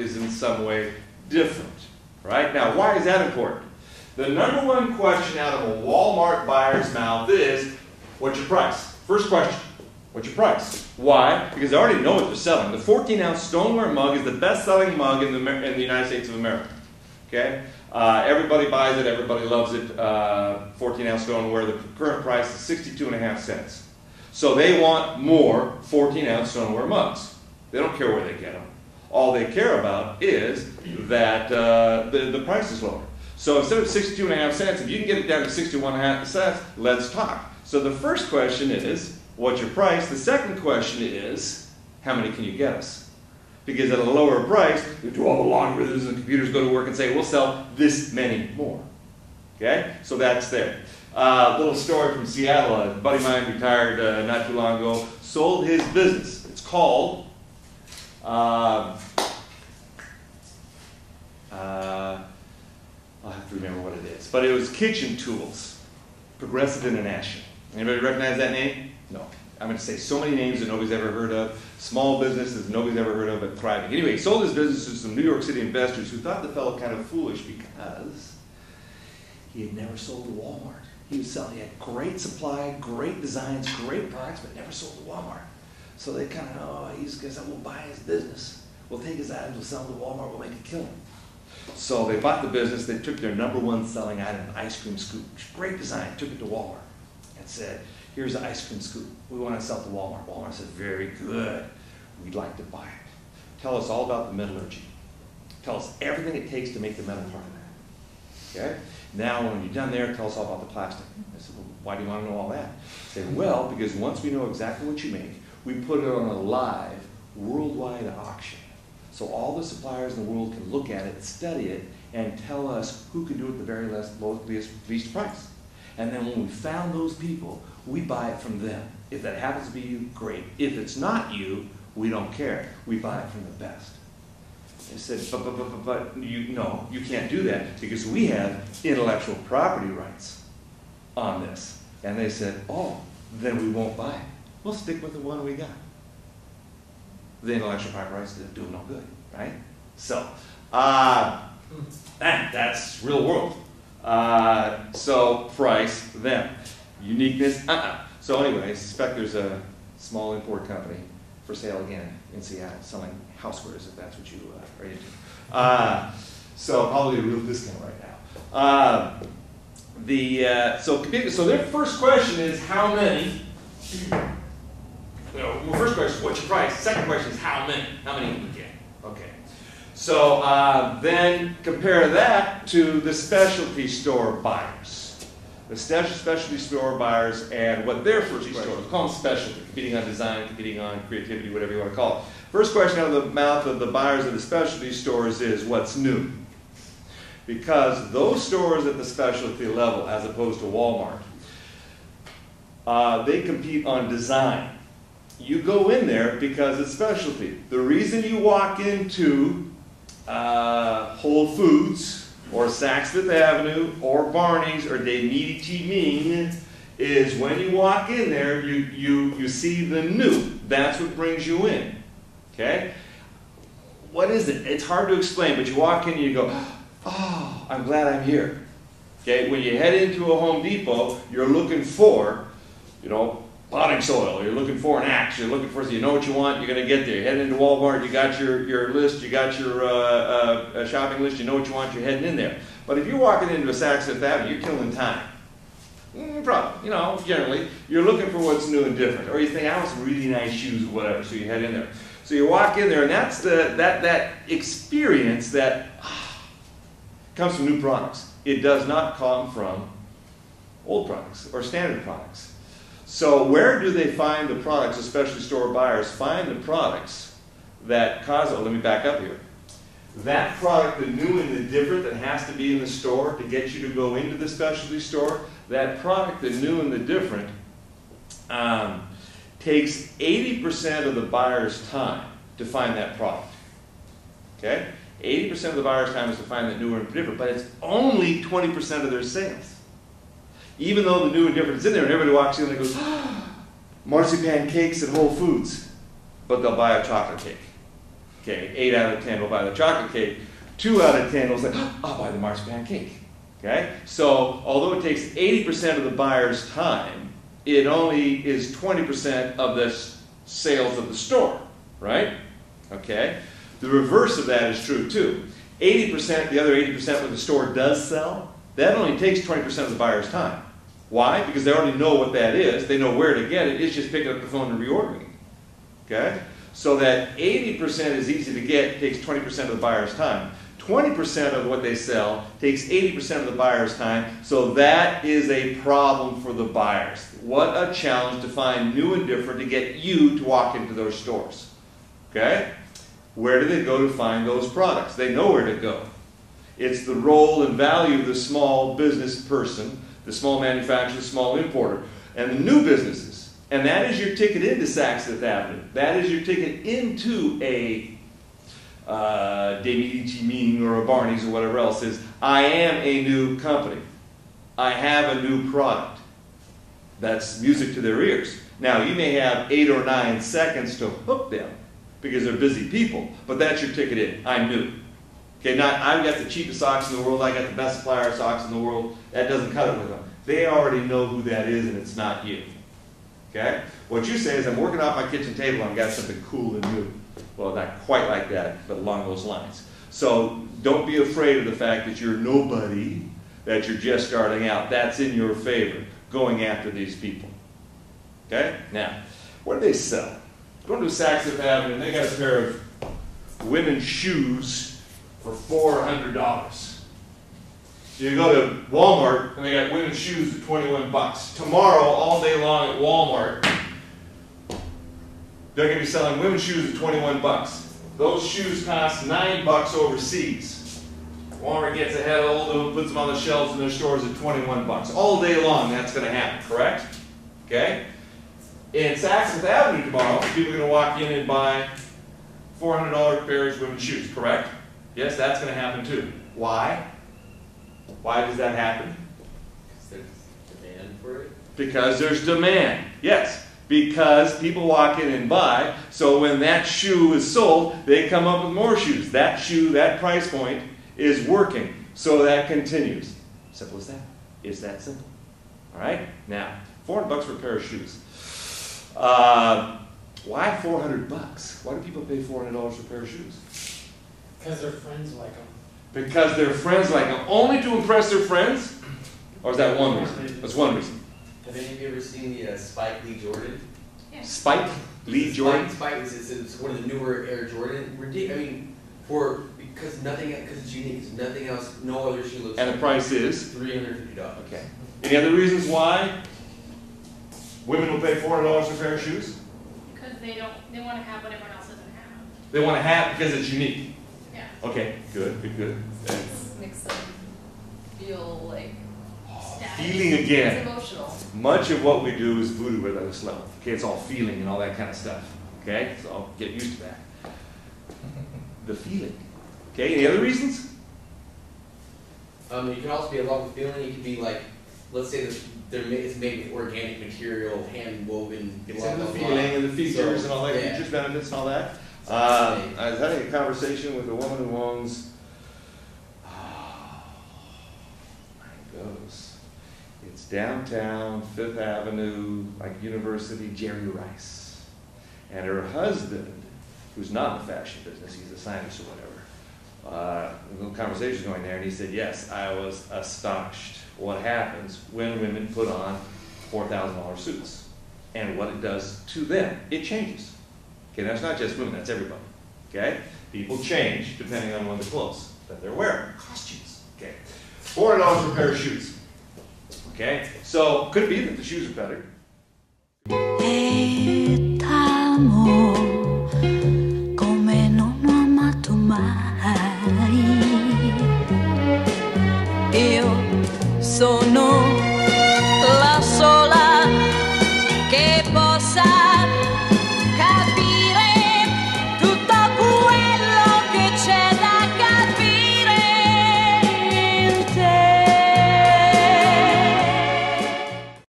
is in some way different. Right? Now, why is that important? The number one question out of a Walmart buyer's mouth is, what's your price? First question, what's your price? Why? Because they already know what they're selling. The 14-ounce stoneware mug is the best-selling mug in the United States of America. Okay? Everybody buys it, everybody loves it. 14-ounce stoneware, the current price is 62.5 cents. So they want more 14-ounce stoneware mugs. They don't care where they get them. All they care about is that the price is lower. So instead of 62.5 cents, if you can get it down to 61.5 cents, let's talk. So the first question is, what's your price? The second question is, how many can you get us? Because at a lower price, you do all the logarithms and the computers go to work and say, we'll sell this many more. Okay? So that's there. Little story from Seattle. A buddy of mine retired not too long ago, sold his business. It's called I'll have to remember what it is. But it was Kitchen Tools, Progressive International. Anybody recognize that name? No. I'm going to say so many names that nobody's ever heard of. Small businesses nobody's ever heard of, but thriving. Anyway, he sold his business to some New York City investors who thought the fellow kind of foolish because he had never sold to Walmart. He had great supply, great designs, great products, but never sold to Walmart. So they kind of, he's going to say, we'll buy his business. We'll take his items, we'll sell them to Walmart, we'll make a killing. So they bought the business, they took their number one selling item, an ice cream scoop. Great design, took it to Walmart and said, here's the ice cream scoop. We want to sell it to Walmart. Walmart said, very good. We'd like to buy it. Tell us all about the metallurgy. Tell us everything it takes to make the metal part of that. Okay? Now, when you're done there, tell us all about the plastic. I said, well, why do you want to know all that? They said, well, because once we know exactly what you make, we put it on a live, worldwide auction. So all the suppliers in the world can look at it, study it, and tell us who can do it at the very least price. And then when we found those people, we buy it from them. If that happens to be you, great. If it's not you, we don't care. We buy it from the best. They said, but no, you can't do that because we have intellectual property rights on this. And they said, oh, then we won't buy it. We'll stick with the one we got. The intellectual property rights do no good, right? So, that's real world. So, price, them. Uniqueness, So anyway, I suspect there's a small import company for sale again in Seattle selling housewares, if that's what you are into. So probably a real discount right now. So their first question is how many. Well, first question, what's your price? Second question is how many? How many can you get? Okay. So then compare that to the specialty store buyers. The specialty store buyers and what their first question, we call them specialty, competing on design, competing on creativity, whatever you want to call it. First question out of the mouth of the buyers of the specialty stores is what's new? Because those stores at the specialty level, as opposed to Walmart, they compete on design. You go in there because it's specialty. The reason you walk into Whole Foods or Saks Fifth Avenue or Barney's or Des Midi is when you walk in there, you see the new. That's what brings you in. Okay? What is it? It's hard to explain, but you walk in and you go, oh, I'm glad I'm here. Okay? When you head into a Home Depot, you're looking for, potting soil, you're looking for an axe, you're looking for, you know what you want, you're going to get there. You're heading into Walmart, you got your list, you got your shopping list, you know what you want, you're heading in there. But if you're walking into a Saks Fifth Avenue, you're killing time. Probably, generally, you're looking for what's new and different. Or you think, I want some really nice shoes or whatever, so you head in there. So you walk in there, and that's that experience that comes from new products. It does not come from old products or standard products. So where do they find the products, especially store buyers, find the products that cause, let me back up here. That product, the new and the different that has to be in the store to get you to go into the specialty store, that product, the new and the different, takes 80% of the buyer's time to find that product. Okay? 80% of the buyer's time is to find the new and different, but it's only 20% of their sales. Even though the new and different is in there, and everybody walks in and goes, marzipan cakes at Whole Foods, but they'll buy a chocolate cake. Okay, 8 out of 10 will buy the chocolate cake. 2 out of 10 will say, oh, I'll buy the marzipan cake. Okay? So, although it takes 80% of the buyer's time, it only is 20% of the sales of the store, right? Okay? The reverse of that is true too. 80%, the other 80% what the store does sell, that only takes 20% of the buyer's time. Why? Because they already know what that is. They know where to get it. It's just picking up the phone and reordering it. Okay? So that 80% is easy to get, takes 20% of the buyer's time. 20% of what they sell takes 80% of the buyer's time, so that is a problem for the buyers. What a challenge to find new and different to get you to walk into those stores. Okay? Where do they go to find those products? They know where to go. It's the role and value of the small business person, the small manufacturer, the small importer, and the new businesses. And that is your ticket into Saks Fifth Avenue. That is your ticket into a David E. Ming or a Barney's or whatever else is, I am a new company. I have a new product. That's music to their ears. Now, you may have 8 or 9 seconds to hook them because they're busy people, but that's your ticket in. I'm new. Okay, not I've got the cheapest socks in the world, I got the best supplier of socks in the world. That doesn't cut it with them. They already know who that is, and it's not you. Okay? What you say is, I'm working off my kitchen table and I've got something cool and new. Well, not quite like that, but along those lines. So don't be afraid of the fact that you're nobody, that you're just starting out. That's in your favor, going after these people. Okay? Now, what do they sell? Go to Saks Fifth Avenue, and they got a pair of women's shoes for $400. You go to Walmart, and they got women's shoes for 21 bucks. Tomorrow, all day long at Walmart, they're going to be selling women's shoes at 21 bucks. Those shoes cost 9 bucks overseas. Walmart gets ahead of all of them, puts them on the shelves in their stores at 21 bucks. All day long, that's going to happen, correct? Okay? In Saks Fifth Avenue tomorrow, people are going to walk in and buy $400 pairs of women's shoes, correct? Yes, that's going to happen too. Why? Why does that happen? Because there's demand for it? Because there's demand, yes. Because people walk in and buy, so when that shoe is sold, they come up with more shoes. That shoe, that price point, is working. So that continues. Simple as that. It's that simple. All right? Now, 400 bucks for a pair of shoes. Why 400 bucks? Why do people pay $400 for a pair of shoes? Because their friends like them. Because their friends like them. Only to impress their friends? Or is that one reason? That's one reason. Have any of you ever seen the Spike Lee Jordan? Yeah. Spike Lee Jordan? Spike is one of the newer Air Jordan. I mean, because it's unique. There's nothing else. No other shoe looks. And the price is $350. Okay. Any other reasons why women will pay $400 for a pair of shoes? Because they want to have what everyone else doesn't have. They want to have because it's unique. Yeah. Okay, good. It makes them feel like Feeling again. it's emotional. Much of what we do is voodoo at this level. Okay, it's all feeling and all that kind of stuff. Okay, so get used to that. The feeling. Okay, any other reasons? You can also be along with feeling. You can be like, let's say that it's made with organic material, hand woven. It's blah, in the blah, feeling blah. and the features So, and all that, yeah. features, benefits and all that. I was having a conversation with a woman who owns, it's downtown, Fifth Avenue, like University, Jerry Rice. And her husband, who's not in the fashion business, he's a scientist or whatever, a little conversation going there, and he said, yes, I was astonished what happens when women put on $4,000 suits and what it does to them. It changes. Okay, that's not just women, that's everybody. Okay? People change depending on the clothes that they're wearing. Costumes. Okay. $400 for a pair of shoes. Okay? So, could be that the shoes are better.